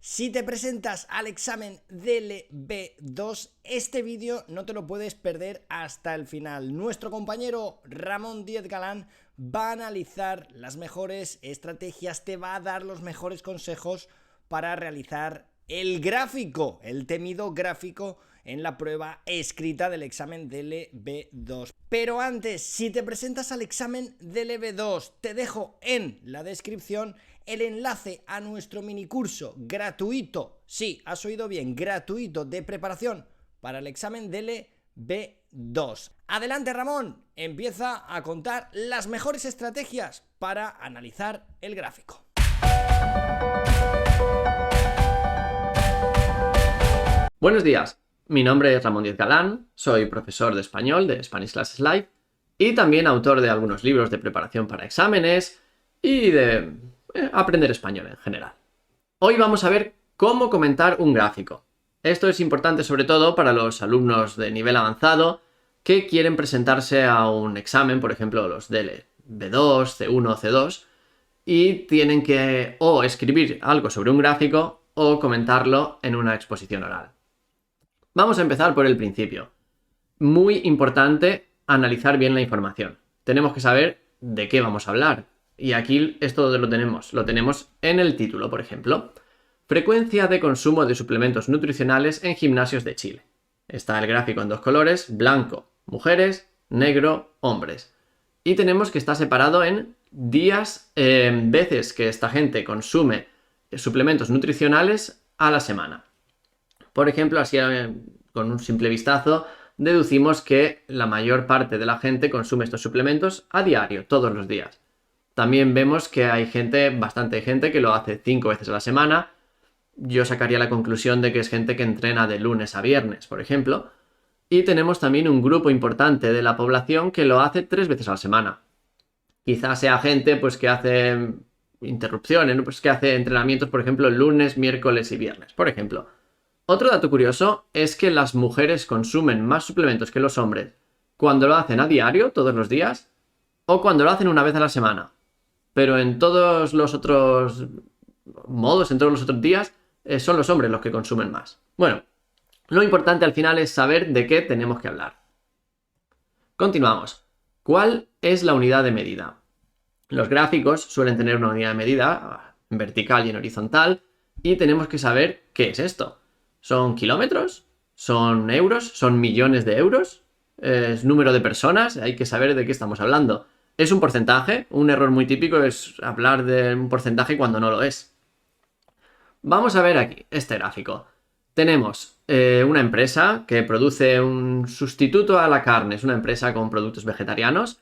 Si te presentas al examen DLB2, este vídeo no te lo puedes perder hasta el final. Nuestro compañero Ramón Díez Galán va a analizar las mejores estrategias, te va a dar los mejores consejos para realizar el gráfico, el temido gráfico en la prueba escrita del examen DLB2. Pero antes, si te presentas al examen DLB2, te dejo en la descripción el enlace a nuestro minicurso gratuito, sí, has oído bien, gratuito de preparación para el examen DLB2. Adelante, Ramón, empieza a contar las mejores estrategias para analizar el gráfico. Buenos días, mi nombre es Ramón Díez Galán, soy profesor de español de Spanish Classes Live y también autor de algunos libros de preparación para exámenes y de aprender español en general. Hoy vamos a ver cómo comentar un gráfico. Esto es importante sobre todo para los alumnos de nivel avanzado que quieren presentarse a un examen, por ejemplo los de B2, C1, C2, y tienen que o escribir algo sobre un gráfico o comentarlo en una exposición oral. Vamos a empezar por el principio. Muy importante analizar bien la información. Tenemos que saber de qué vamos a hablar. Y aquí esto lo tenemos en el título, por ejemplo. Frecuencia de consumo de suplementos nutricionales en gimnasios de Chile. Está el gráfico en dos colores, blanco, mujeres, negro, hombres. Y tenemos que está separado en días, veces que esta gente consume suplementos nutricionales a la semana. Por ejemplo, así con un simple vistazo, deducimos que la mayor parte de la gente consume estos suplementos a diario, todos los días. También vemos que hay bastante gente que lo hace 5 veces a la semana. Yo sacaría la conclusión de que es gente que entrena de lunes a viernes, por ejemplo. Y tenemos también un grupo importante de la población que lo hace 3 veces a la semana. Quizás sea gente que hace interrupciones, que hace entrenamientos, por ejemplo, lunes, miércoles y viernes, por ejemplo. Otro dato curioso es que las mujeres consumen más suplementos que los hombres cuando lo hacen a diario, todos los días, o cuando lo hacen una vez a la semana. Pero en todos los otros modos, en todos los otros días, son los hombres los que consumen más. Bueno, lo importante al final es saber de qué tenemos que hablar. Continuamos. ¿Cuál es la unidad de medida? Los gráficos suelen tener una unidad de medida en vertical y en horizontal y tenemos que saber qué es esto. ¿Son kilómetros? ¿Son euros? ¿Son millones de euros? ¿Es número de personas? Hay que saber de qué estamos hablando. ¿Es un porcentaje? Un error muy típico es hablar de un porcentaje cuando no lo es. Vamos a ver aquí este gráfico. Tenemos una empresa que produce un sustituto a la carne. Es una empresa con productos vegetarianos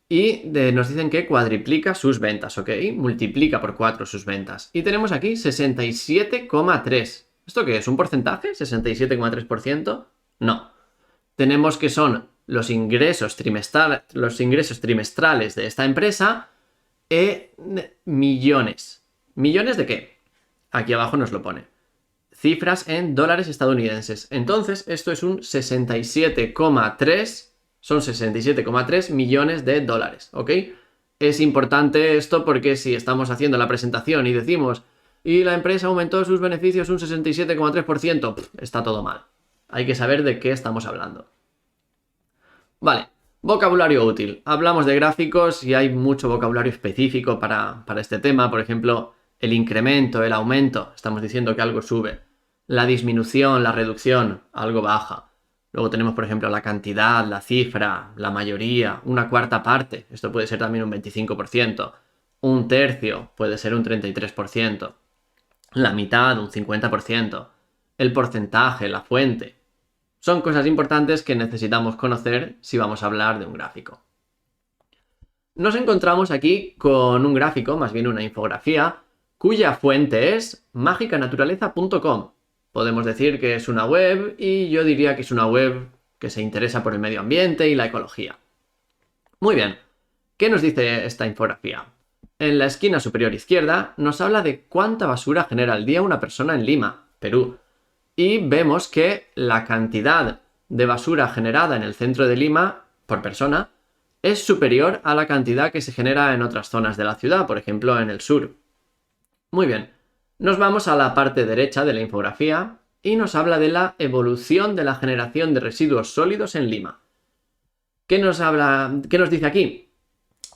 y nos dicen que cuadriplica sus ventas, ¿ok? Multiplica por 4 sus ventas. Y tenemos aquí 67,3. ¿Esto qué es? ¿Un porcentaje? ¿67,3%? No. Tenemos que son los ingresos trimestrales de esta empresa millones. ¿Millones de qué? Aquí abajo nos lo pone. Cifras en dólares estadounidenses. Entonces, esto es un 67,3. Son 67,3 millones de dólares, ¿ok? Es importante esto porque si estamos haciendo la presentación y decimos y la empresa aumentó sus beneficios un 67,3%, está todo mal. Hay que saber de qué estamos hablando. Vale, vocabulario útil. Hablamos de gráficos y hay mucho vocabulario específico para este tema. Por ejemplo, el incremento, el aumento. Estamos diciendo que algo sube. La disminución, la reducción, algo baja. Luego tenemos, por ejemplo, la cantidad, la cifra, la mayoría, una cuarta parte. Esto puede ser también un 25%. Un tercio puede ser un 33%. La mitad, un 50%. El porcentaje, la fuente. Son cosas importantes que necesitamos conocer si vamos a hablar de un gráfico. Nos encontramos aquí con un gráfico, más bien una infografía, cuya fuente es magicanaturaleza.com. Podemos decir que es una web y yo diría que es una web que se interesa por el medio ambiente y la ecología. Muy bien, ¿qué nos dice esta infografía? En la esquina superior izquierda nos habla de cuánta basura genera al día una persona en Lima, Perú. Y vemos que la cantidad de basura generada en el centro de Lima por persona es superior a la cantidad que se genera en otras zonas de la ciudad, por ejemplo en el sur. Muy bien, Nos vamos a la parte derecha de la infografía y nos habla de la evolución de la generación de residuos sólidos en Lima. ¿Qué nos dice aquí?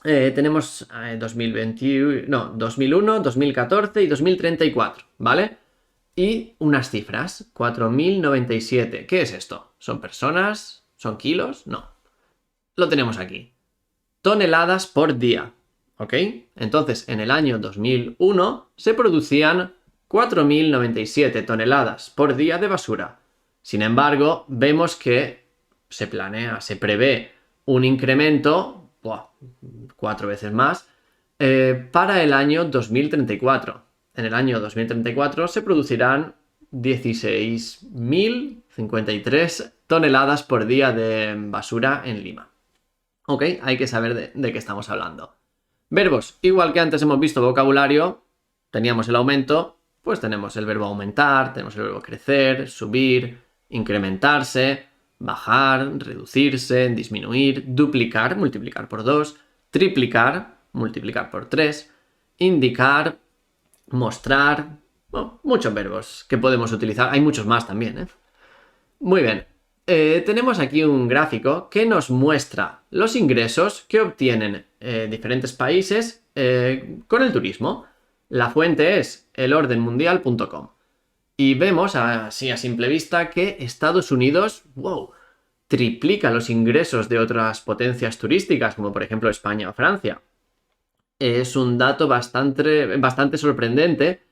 Tenemos 2001, 2014 y 2034, ¿vale? Y unas cifras, 4.097. ¿Qué es esto? ¿Son personas? ¿Son kilos? No. Lo tenemos aquí. Toneladas por día, ¿ok? Entonces, en el año 2001 se producían 4.097 toneladas por día de basura. Sin embargo, vemos que se prevé un incremento, 4 veces más, para el año 2034. En el año 2034 se producirán 16.053 toneladas por día de basura en Lima. Ok, hay que saber de qué estamos hablando. Verbos, igual que antes hemos visto vocabulario, teníamos el aumento, pues tenemos el verbo aumentar, tenemos el verbo crecer, subir, incrementarse, bajar, reducirse, disminuir, duplicar, multiplicar por 2, triplicar, multiplicar por 3, indicar, mostrar, bueno, muchos verbos que podemos utilizar. Hay muchos más también, ¿eh? Muy bien. Tenemos aquí un gráfico que nos muestra los ingresos que obtienen diferentes países con el turismo. La fuente es elordenmundial.com. Y vemos así a simple vista que Estados Unidos, triplica los ingresos de otras potencias turísticas, como por ejemplo España o Francia. Es un dato bastante sorprendente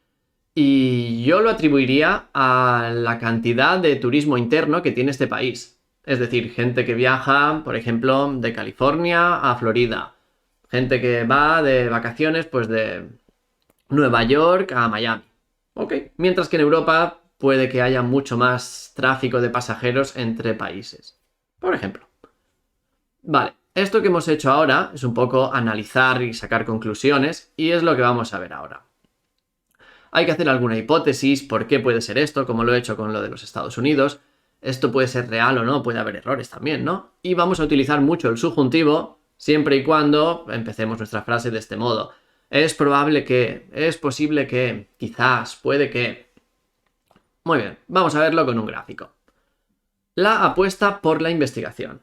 y yo lo atribuiría a la cantidad de turismo interno que tiene este país. Es decir, gente que viaja, por ejemplo, de California a Florida. Gente que va de vacaciones, pues de Nueva York a Miami. Ok, mientras que en Europa puede que haya mucho más tráfico de pasajeros entre países. Por ejemplo. Vale, esto que hemos hecho ahora es un poco analizar y sacar conclusiones y es lo que vamos a ver ahora. Hay que hacer alguna hipótesis, por qué puede ser esto, como lo he hecho con lo de los Estados Unidos. Esto puede ser real o no, puede haber errores también, ¿no? Y vamos a utilizar mucho el subjuntivo siempre y cuando empecemos nuestra frase de este modo. Es probable que, es posible que, quizás, puede que... Muy bien, vamos a verlo con un gráfico. La apuesta por la investigación.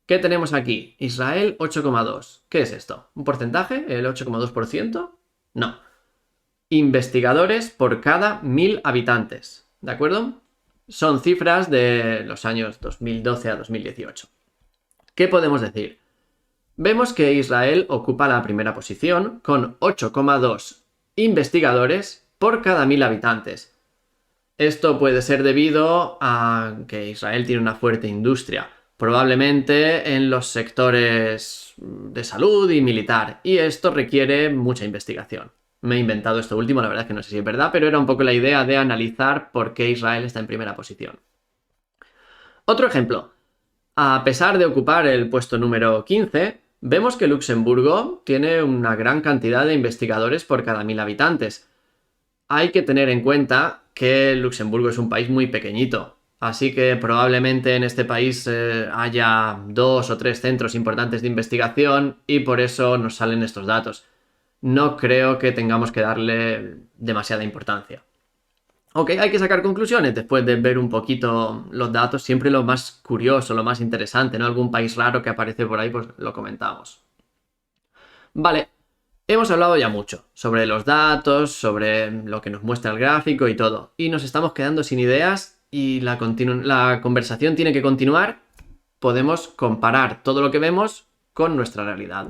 ¿Qué tenemos aquí? Israel 8,2. ¿Qué es esto? ¿Un porcentaje? ¿El 8,2%? No. Investigadores por cada 1.000 habitantes. ¿De acuerdo? Son cifras de los años 2012 a 2018. ¿Qué podemos decir? Vemos que Israel ocupa la primera posición con 8,2 investigadores por cada 1.000 habitantes. Esto puede ser debido a que Israel tiene una fuerte industria, probablemente en los sectores de salud y militar, y esto requiere mucha investigación. Me he inventado esto último, la verdad es que no sé si es verdad, pero era un poco la idea de analizar por qué Israel está en primera posición. Otro ejemplo. A pesar de ocupar el puesto número 15, vemos que Luxemburgo tiene una gran cantidad de investigadores por cada 1.000 habitantes. Hay que tener en cuenta que Luxemburgo es un país muy pequeñito, así que probablemente en este país haya 2 o 3 centros importantes de investigación y por eso nos salen estos datos. No creo que tengamos que darle demasiada importancia. Ok, hay que sacar conclusiones después de ver un poquito los datos, siempre lo más curioso, lo más interesante, ¿no? Algún país raro que aparece por ahí, pues lo comentamos. Vale, hemos hablado ya mucho sobre los datos, sobre lo que nos muestra el gráfico y todo, y nos estamos quedando sin ideas y la conversación tiene que continuar. Podemos comparar todo lo que vemos con nuestra realidad,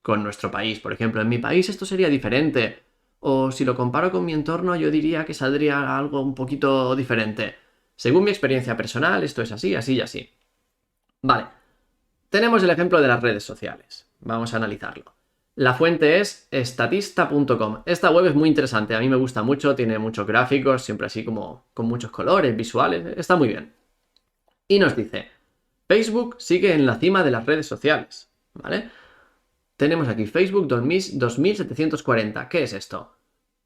con nuestro país. Por ejemplo, en mi país esto sería diferente. O si lo comparo con mi entorno, yo diría que saldría algo un poquito diferente. Según mi experiencia personal, esto es así, así y así. Vale. Tenemos el ejemplo de las redes sociales. Vamos a analizarlo. La fuente es statista.com. Esta web es muy interesante, a mí me gusta mucho, tiene muchos gráficos, siempre así como con muchos colores, visuales, está muy bien. Y nos dice, Facebook sigue en la cima de las redes sociales, ¿vale? Tenemos aquí Facebook 2740. ¿Qué es esto?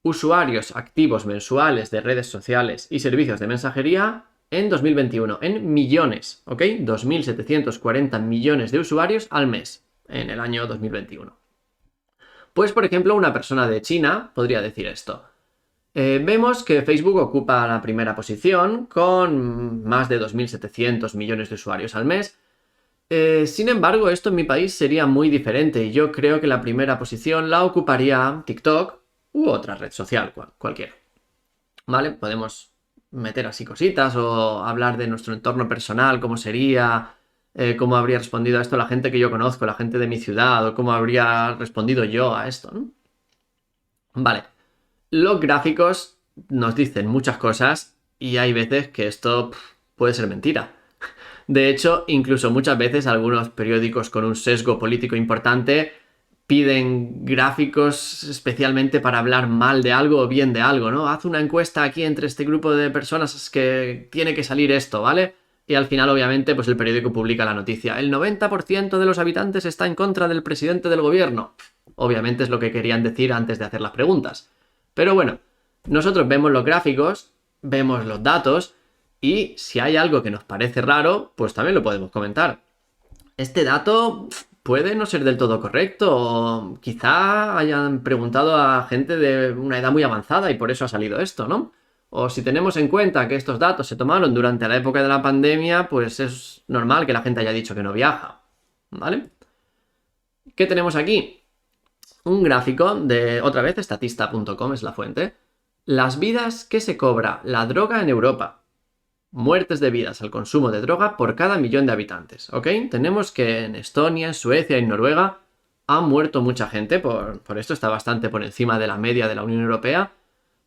Usuarios activos mensuales de redes sociales y servicios de mensajería en 2021, en millones, ¿ok? 2.740 millones de usuarios al mes en el año 2021. Pues, por ejemplo, una persona de China podría decir esto. Vemos que Facebook ocupa la primera posición con más de 2.700 millones de usuarios al mes. Sin embargo, esto en mi país sería muy diferente y yo creo que la primera posición la ocuparía TikTok u otra red social, cualquiera. ¿Vale? Podemos meter así cositas o hablar de nuestro entorno personal, cómo sería, cómo habría respondido a esto la gente que yo conozco, la gente de mi ciudad, o cómo habría respondido yo a esto, ¿no? Vale. Los gráficos nos dicen muchas cosas y hay veces que esto puede ser mentira. De hecho, incluso muchas veces algunos periódicos con un sesgo político importante piden gráficos especialmente para hablar mal de algo o bien de algo, ¿no? Haz una encuesta aquí entre este grupo de personas que tiene que salir esto, ¿vale? Y al final, obviamente, pues el periódico publica la noticia. El 90% de los habitantes está en contra del presidente del gobierno. Obviamente es lo que querían decir antes de hacer las preguntas. Pero bueno, nosotros vemos los gráficos, vemos los datos y si hay algo que nos parece raro, pues también lo podemos comentar. Este dato puede no ser del todo correcto o quizá hayan preguntado a gente de una edad muy avanzada y por eso ha salido esto, ¿no? O si tenemos en cuenta que estos datos se tomaron durante la época de la pandemia, pues es normal que la gente haya dicho que no viaja, ¿vale? ¿Qué tenemos aquí? Un gráfico de, otra vez, statista.com es la fuente. Las vidas que se cobra la droga en Europa. Muertes debidas al consumo de droga por cada millón de habitantes, ¿ok? Tenemos que en Estonia, en Suecia y en Noruega ha muerto mucha gente, por esto está bastante por encima de la media de la Unión Europea.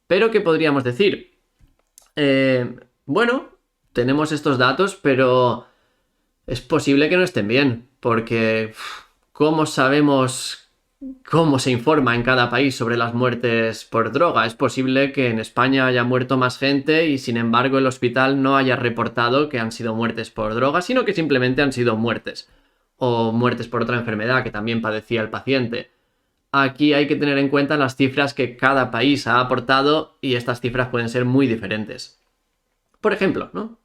Pero, ¿qué podríamos decir? Bueno, tenemos estos datos, pero es posible que no estén bien, porque ¿cómo sabemos cómo se informa en cada país sobre las muertes por droga? Es posible que en España haya muerto más gente y sin embargo el hospital no haya reportado que han sido muertes por droga, sino que simplemente han sido muertes. O muertes por otra enfermedad que también padecía el paciente. Aquí hay que tener en cuenta las cifras que cada país ha aportado y estas cifras pueden ser muy diferentes. Por ejemplo, ¿no?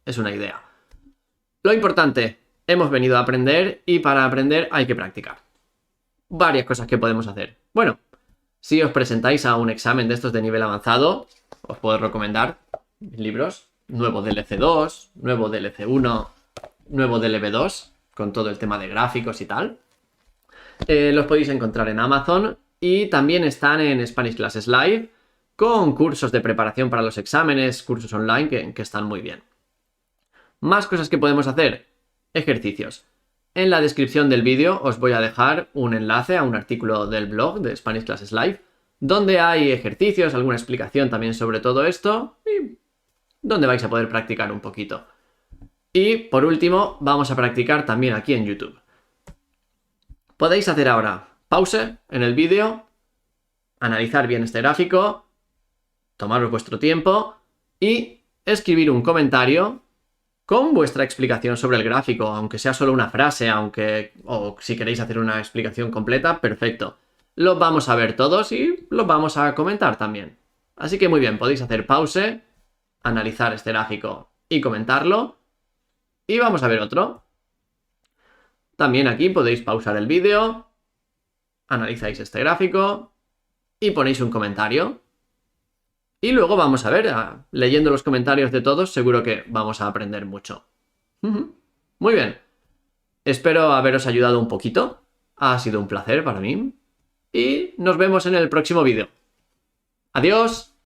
Es una idea. Lo importante, hemos venido a aprender y para aprender hay que practicar. Varias cosas que podemos hacer. Bueno, si os presentáis a un examen de estos de nivel avanzado, os puedo recomendar libros. Nuevo DLC 2, nuevo DLC 1, nuevo DLC 2, con todo el tema de gráficos y tal. Los podéis encontrar en Amazon y también están en Spanish Classes Live con cursos de preparación para los exámenes, cursos online que están muy bien. Más cosas que podemos hacer. Ejercicios. En la descripción del vídeo os voy a dejar un enlace a un artículo del blog de Spanish Classes Live donde hay ejercicios, alguna explicación también sobre todo esto y donde vais a poder practicar un poquito. Y por último, vamos a practicar también aquí en YouTube. Podéis hacer ahora pause en el vídeo, analizar bien este gráfico, tomaros vuestro tiempo y escribir un comentario con vuestra explicación sobre el gráfico, aunque sea solo una frase, o si queréis hacer una explicación completa, perfecto. Los vamos a ver todos y los vamos a comentar también. Así que muy bien, podéis hacer pause, analizar este gráfico y comentarlo. Y vamos a ver otro. También aquí podéis pausar el vídeo, analizáis este gráfico y ponéis un comentario. Y luego vamos a ver, leyendo los comentarios de todos, seguro que vamos a aprender mucho. Muy bien. Espero haberos ayudado un poquito. Ha sido un placer para mí. Y nos vemos en el próximo vídeo. ¡Adiós!